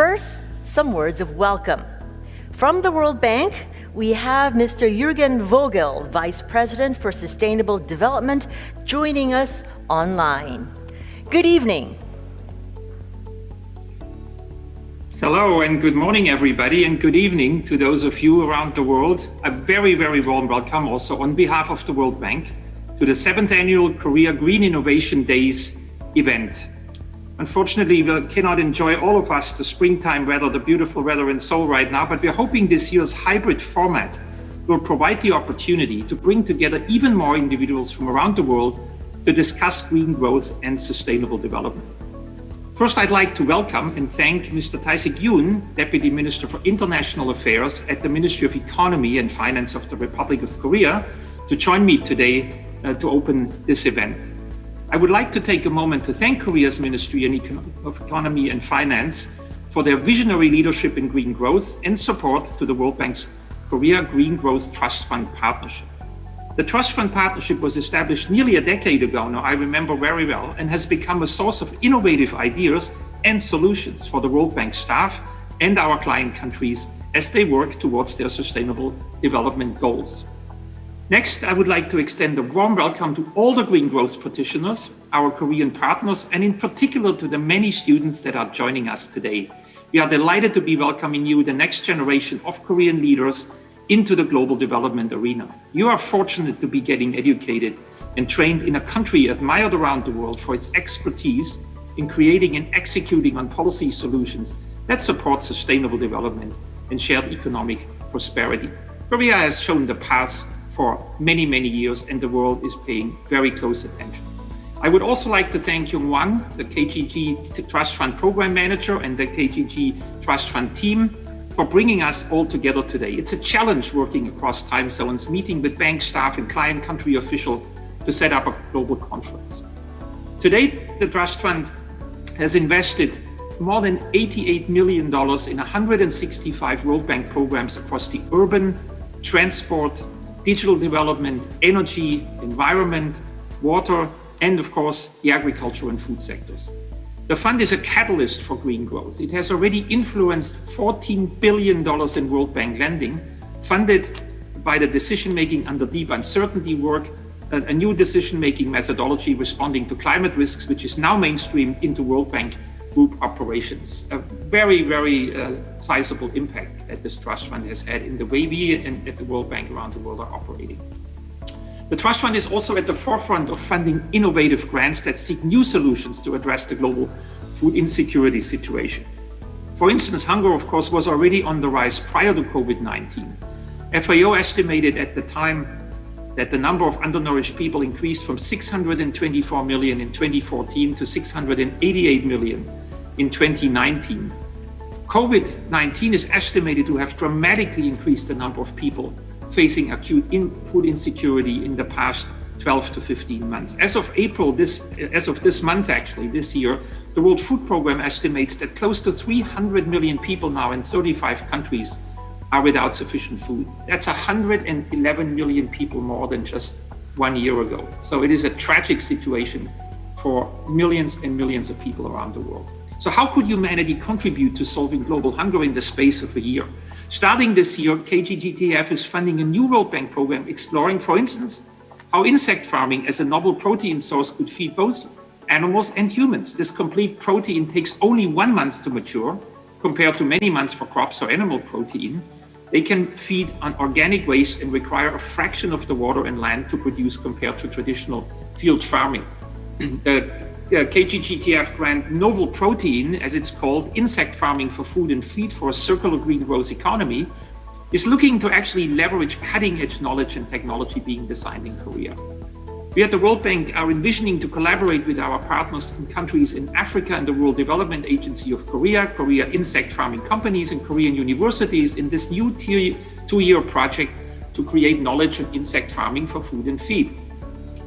first, some words of welcome. From the World Bank, we have Mr. Jürgen Vogel, Vice President for Sustainable Development, joining us online. Good evening. Hello and good morning, everybody, and good evening to those of you around the world. A very, very warm welcome also on behalf of the World Bank to the 7th Annual Korea Green Innovation Days event. Unfortunately, we cannot enjoy, all of us, the springtime weather, the beautiful weather in Seoul right now, but we're hoping this year's hybrid format will provide the opportunity to bring together even more individuals from around the world to discuss green growth and sustainable development. First, I'd like to welcome and thank Mr. Tae-sik Yoon, Deputy Minister for International Affairs at the Ministry of Economy and Finance of the Republic of Korea, to join me today to open this event. I would like to take a moment to thank Korea's Ministry of Economy and Finance for their visionary leadership in green growth and support to the World Bank's Korea Green Growth Trust Fund partnership. The Trust Fund partnership was established nearly a decade ago now, I remember very well, and has become a source of innovative ideas and solutions for the World Bank staff and our client countries as they work towards their sustainable development goals. Next, I would like to extend a warm welcome to all the green growth practitioners, our Korean partners, and in particular to the many students that are joining us today. We are delighted to be welcoming you, the next generation of Korean leaders, into the global development arena. You are fortunate to be getting educated and trained in a country admired around the world for its expertise in creating and executing on policy solutions that support sustainable development and shared economic prosperity. Korea has shown the path for many, many years, and the world is paying very close attention. I would also like to thank Young Won, the KGG Trust Fund Program Manager, and the KGG Trust Fund team for bringing us all together today. It's a challenge working across time zones, meeting with bank staff and client country officials to set up a global conference. To date, the Trust Fund has invested more than $88 million in 165 World Bank programs across the urban, transport, digital development, energy, environment, water, and of course, the agriculture and food sectors. The fund is a catalyst for green growth. It has already influenced $14 billion in World Bank lending, funded by the decision-making under deep uncertainty work, a new decision-making methodology responding to climate risks, which is now mainstreamed into World Bank group operations. A very, very sizable impact that this trust fund has had in the way we and at the World Bank around the world are operating. The Trust Fund is also at the forefront of funding innovative grants that seek new solutions to address the global food insecurity situation. For instance, hunger, of course, was already on the rise prior to COVID-19. FAO estimated at the time that the number of undernourished people increased from 624 million in 2014 to 688 million in 2019. COVID-19 is estimated to have dramatically increased the number of people facing acute food insecurity in the past 12 to 15 months. As of this month, actually, this year, the World Food Programme estimates that close to 300 million people now in 35 countries are without sufficient food. That's 111 million people more than just 1 year ago. So it is a tragic situation for millions and millions of people around the world. So how could humanity contribute to solving global hunger in the space of a year? Starting this year, KGGTF is funding a new World Bank program exploring, for instance, how insect farming as a novel protein source could feed both animals and humans. This complete protein takes only 1 month to mature, compared to many months for crops or animal protein. They can feed on organic waste and require a fraction of the water and land to produce compared to traditional field farming. The KGGTF grant Novel Protein, as it's called, insect farming for food and feed for a circular green growth economy, is looking to actually leverage cutting-edge knowledge and technology being designed in Korea. We at the World Bank are envisioning to collaborate with our partners in countries in Africa and the World Development Agency of Korea, Korea insect farming companies, and Korean universities in this new 2-year project to create knowledge on insect farming for food and feed.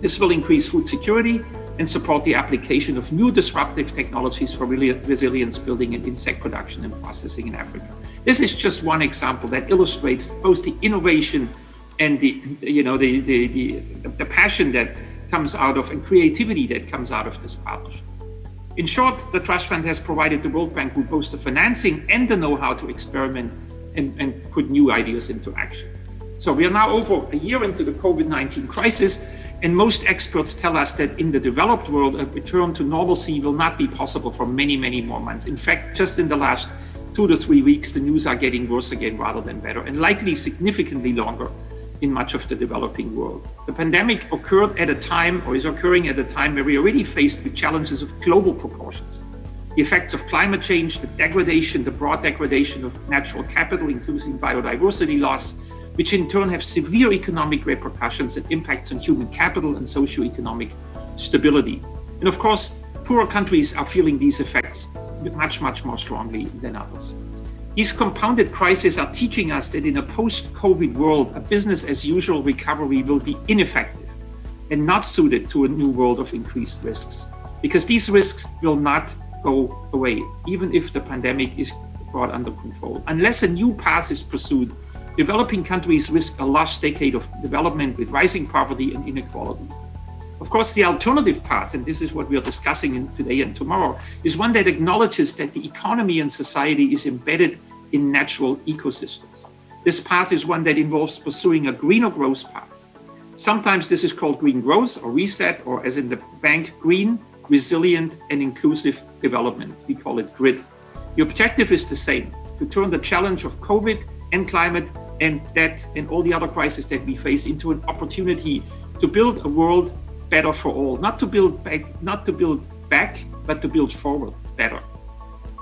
This will increase food security and support the application of new disruptive technologies for resilience building and insect production and processing in Africa. This is just one example that illustrates both the innovation and the passion that comes out of and creativity that comes out of this partnership. In short, the Trust Fund has provided the World Bank with both the financing and the know-how to experiment and put new ideas into action. So we are now over a year into the COVID-19 crisis, and most experts tell us that in the developed world, a return to normalcy will not be possible for many, many more months. In fact, just in the last 2 to 3 weeks, the news are getting worse again rather than better, and likely significantly longer in much of the developing world. The pandemic occurred at a time, or is occurring at a time, where we are already faced with challenges of global proportions. The effects of climate change, the broad degradation of natural capital, including biodiversity loss, which in turn have severe economic repercussions and impacts on human capital and socioeconomic stability. And of course, poorer countries are feeling these effects much, much more strongly than others. These compounded crises are teaching us that in a post-COVID world, a business as usual recovery will be ineffective and not suited to a new world of increased risks, because these risks will not go away, even if the pandemic is brought under control. Unless a new path is pursued, developing countries risk a lost decade of development with rising poverty and inequality. Of course, the alternative path, and this is what we are discussing today and tomorrow, is one that acknowledges that the economy and society is embedded in natural ecosystems. This path is one that involves pursuing a greener growth path. Sometimes this is called green growth or reset, or as in the bank, green, resilient, and inclusive development. We call it GRID. The objective is the same: to turn the challenge of COVID and climate and debt and all the other crises that we face into an opportunity to build a world better for all, not to build back, but to build forward better.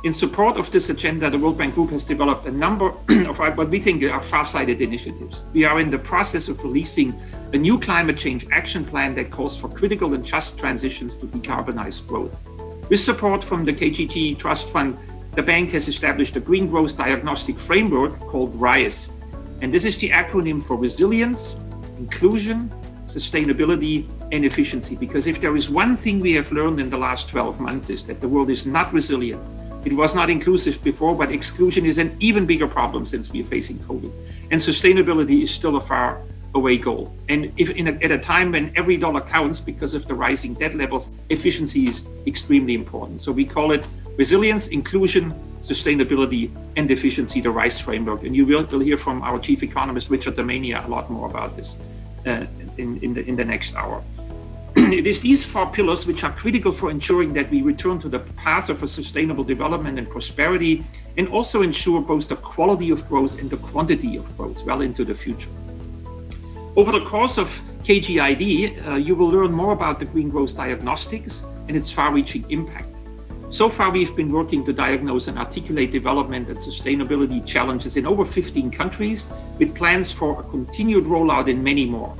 In support of this agenda, the World Bank Group has developed a number of what we think are far-sighted initiatives. We are in the process of releasing a new climate change action plan that calls for critical and just transitions to decarbonize growth. With support from the KGG Trust Fund, the bank has established a green growth diagnostic framework called RISE. And this is the acronym for resilience, inclusion, sustainability, and efficiency. Because if there is one thing we have learned in the last 12 months, is that the world is not resilient. It was not inclusive before, but exclusion is an even bigger problem since we are facing COVID. And sustainability is still a far away goal. And at a time when every dollar counts because of the rising debt levels, efficiency is extremely important. So we call it resilience, inclusion, sustainability, and efficiency, the RISE framework. And you will hear from our chief economist, Richard Damania, a lot more about this in the next hour. It is these 4 pillars which are critical for ensuring that we return to the path of a sustainable development and prosperity, and also ensure both the quality of growth and the quantity of growth well into the future. Over the course of KGID, you will learn more about the green growth diagnostics and its far-reaching impact. So far, we've been working to diagnose and articulate development and sustainability challenges in over 15 countries, with plans for a continued rollout in many more.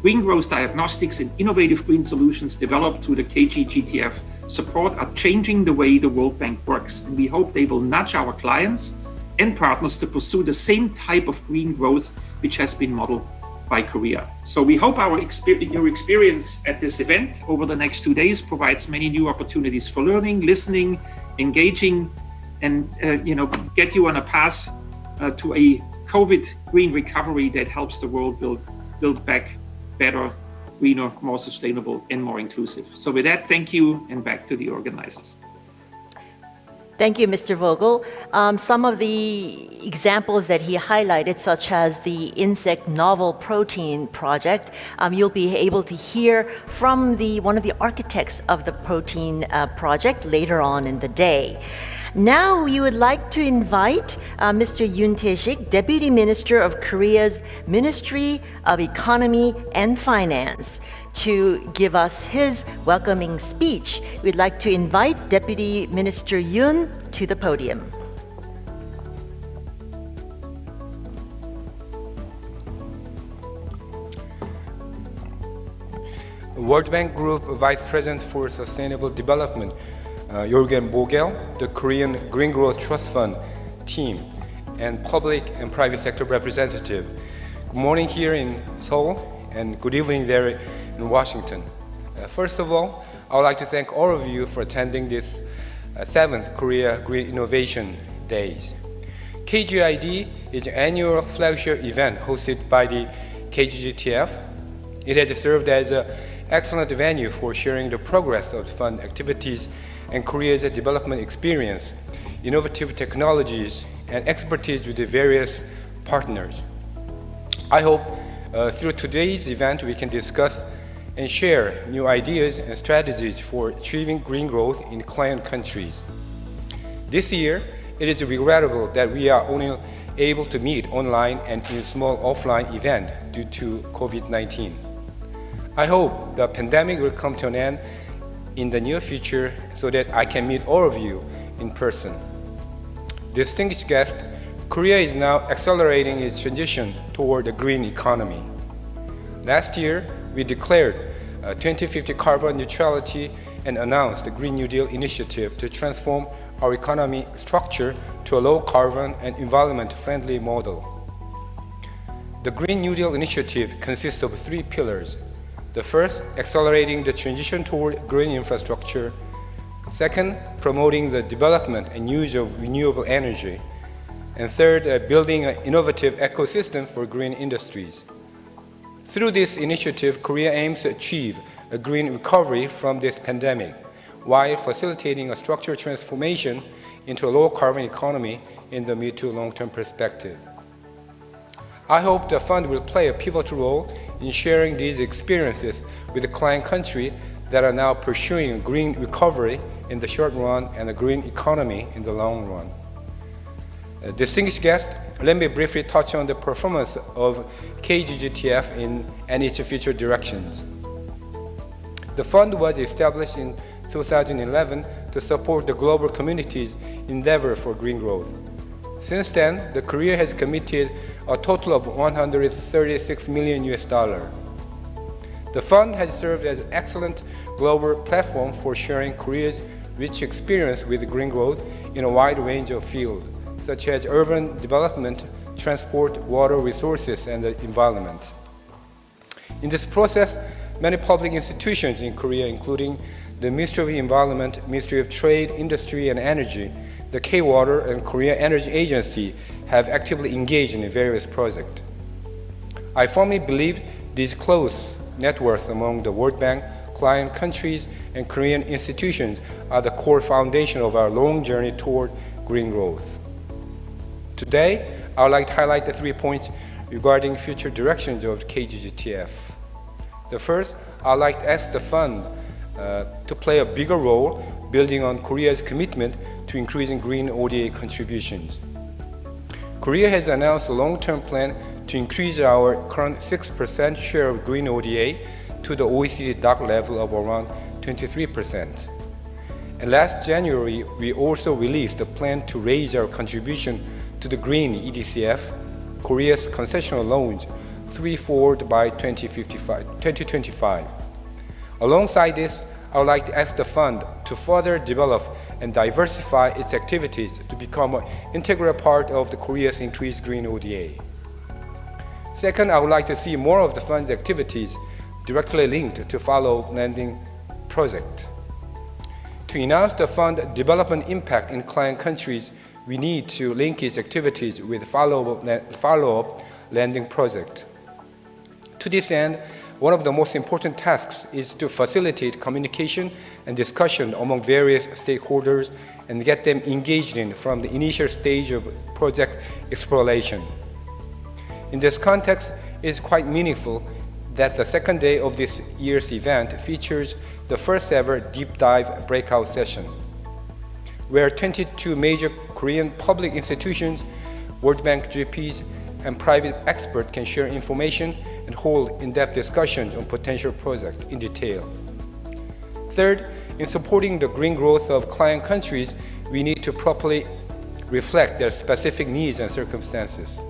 Green growth diagnostics and innovative green solutions developed through the KGGTF support are changing the way the World Bank works, and we hope they will nudge our clients and partners to pursue the same type of green growth which has been modeled by Korea. So we hope your experience at this event over the next 2 days provides many new opportunities for learning, listening, engaging, and get you on a path to a COVID green recovery that helps the world build back better, greener, more sustainable, and more inclusive. So with that, thank you, and back to the organizers. Thank you, Mr. Vogel. Some of the examples that he highlighted, such as the insect novel protein project, you'll be able to hear from one of the architects of the protein project later on in the day. Now we would like to invite Mr. Yoon Tae-sik, Deputy Minister of Korea's Ministry of Economy and Finance, to give us his welcoming speech. We'd like to invite Deputy Minister Yoon to the podium. World Bank Group Vice President for Sustainable Development, Jürgen Vogel, the Korean Green Growth Trust Fund team, and public and private sector representative. Good morning here in Seoul, and good evening there in Washington. First of all, I would like to thank all of you for attending this 7th Korea Green Innovation Days. KGID is an annual flagship event hosted by the KGGTF. It has served as an excellent venue for sharing the progress of fund activities and Korea's development experience, innovative technologies, and expertise with the various partners. I hope through today's event we can discuss and share new ideas and strategies for achieving green growth in client countries. This year, it is regrettable that we are only able to meet online and in small offline events due to COVID-19. I hope the pandemic will come to an end in the near future so that I can meet all of you in person. Distinguished guests, Korea is now accelerating its transition toward the green economy. Last year, we declared 2050 carbon neutrality and announced the Green New Deal initiative to transform our economy structure to a low carbon and environment-friendly model. The Green New Deal initiative consists of 3 pillars. The first, accelerating the transition toward green infrastructure. Second, promoting the development and use of renewable energy. And third, building an innovative ecosystem for green industries. Through this initiative, Korea aims to achieve a green recovery from this pandemic, while facilitating a structural transformation into a low-carbon economy in the mid to long-term perspective. I hope the fund will play a pivotal role in sharing these experiences with the client country that are now pursuing green recovery in the short run and a green economy in the long run. Distinguished guests, let me briefly touch on the performance of KGGTF and its future directions. The fund was established in 2011 to support the global community's endeavor for green growth. Since then, the Korea has committed a total of $136 million. The fund has served as an excellent global platform for sharing Korea's rich experience with green growth in a wide range of fields, such as urban development, transport, water resources, and the environment. In this process, many public institutions in Korea, including the Ministry of Environment, Ministry of Trade, Industry and Energy, the K-Water, and Korea Energy Agency, have actively engaged in various projects. I firmly believe these close networks among the World Bank, client countries, and Korean institutions are the core foundation of our long journey toward green growth. Today, I would like to highlight the 3 points regarding future directions of KGGTF. The first, I would like to ask the fund to play a bigger role building on Korea's commitment to increasing green ODA contributions. Korea has announced a long-term plan to increase our current 6% share of green ODA to the OECD DAC level of around 23%. And last January, we also released a plan to raise our contribution to the Green EDCF, Korea's concessional loans, threefold by 2025. Alongside this, I would like to ask the fund to further develop and diversify its activities to become an integral part of the Korea's increased green ODA. Second, I would like to see more of the fund's activities directly linked to follow lending project. To enhance the fund development impact in client countries, we need to link its activities with follow-up lending project. To this end, one of the most important tasks is to facilitate communication and discussion among various stakeholders and get them engaged in from the initial stage of project exploration. In this context, it is quite meaningful that the second day of this year's event features the first ever deep dive breakout session, where 22 major Korean public institutions, World Bank GPs, and private experts can share information and hold in-depth discussions on potential projects in detail. Third, in supporting the green growth of client countries, we need to properly reflect their specific needs and circumstances.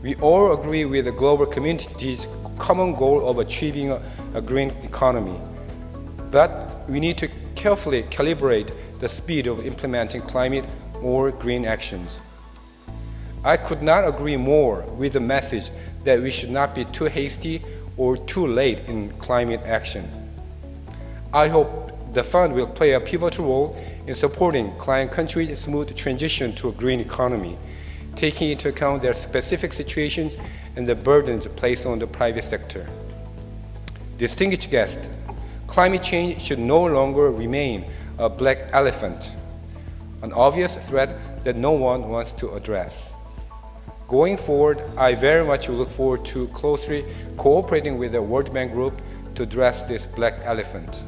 We all agree with the global community's common goal of achieving a green economy, but we need to carefully calibrate the speed of implementing climate or green actions. I could not agree more with the message that we should not be too hasty or too late in climate action. I hope the fund will play a pivotal role in supporting client countries' smooth transition to a green economy, taking into account their specific situations and the burdens placed on the private sector. Distinguished guests, climate change should no longer remain a black elephant, an obvious threat that no one wants to address. Going forward, I very much look forward to closely cooperating with the World Bank Group to address this black elephant.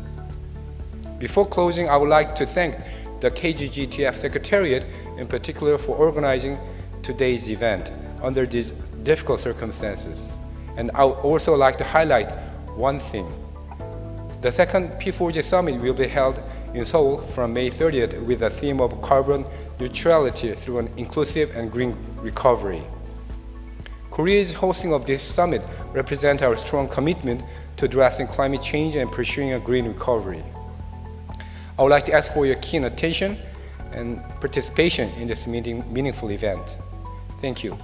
Before closing, I would like to thank the KGGTF Secretariat in particular for organizing today's event under these difficult circumstances. And I would also like to highlight one thing. The second P4G Summit will be held in Seoul from May 30th with the theme of carbon neutrality through an inclusive and green recovery. Korea's hosting of this summit represents our strong commitment to addressing climate change and pursuing a green recovery. I would like to ask for your keen attention and participation in this meaningful event. Thank you.